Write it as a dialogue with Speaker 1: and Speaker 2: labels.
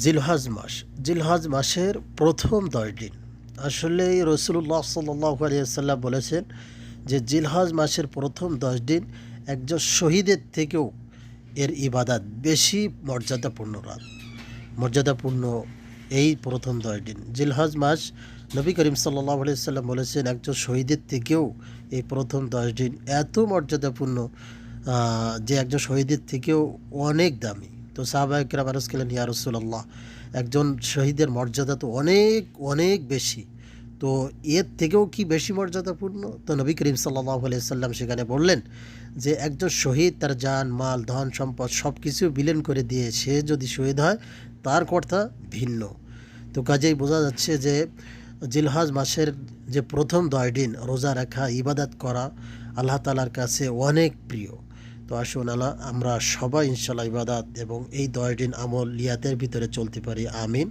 Speaker 1: জিলহজ মাস, জিলহজ মাসের প্রথম 10 দিন। আসলে রাসূলুল্লাহ সাল্লাল্লাহু আলাইহি ওয়াসাল্লাম বলেছেন যে জিলহজ মাসের প্রথম 10 দিন একজন শহীদের থেকেও এর ইবাদত বেশি মর্যাদাপূর্ণ এই প্রথম 10 দিন জিলহজ মাস। নবী করিম সাল্লাল্লাহু আলাইহি ওয়াসাল্লাম বলেছেন একজন শহীদের থেকেও এই প্রথম 10 দিন এত মর্যাদাপূর্ণ, যে একজন শহীদের থেকেও অনেক দামি। তো সাহাবায়ে কেরাম আরজ করলেন, ইয়া রাসূলুল্লাহ, একজন শহীদের মর্যাদা তো অনেক অনেক বেশি, তো এর থেকেও কি বেশি মর্যাদাপূর্ণ? তো নবী করিম সাল্লাল্লাহু আলাইহি সাল্লাম সেখানে বললেন যে একজন শহীদ তার জান মাল ধন সম্পদ সব কিছু বিলীন করে দিয়ে সে যদি শহীদ হয় তার কথা ভিন্ন। তো কাজেই বোঝা যাচ্ছে যে জিলহজ মাসের যে প্রথম 10 দিন রোজা রাখা ইবাদত করা আল্লাহ তাআলার কাছে অনেক প্রিয়। তো আসুন আমরা সবাই ইনশাআল্লাহ ইবাদত এবং এই 10 দিন আমল লিয়াতের ভিতরে চলতে পারি। আমিন।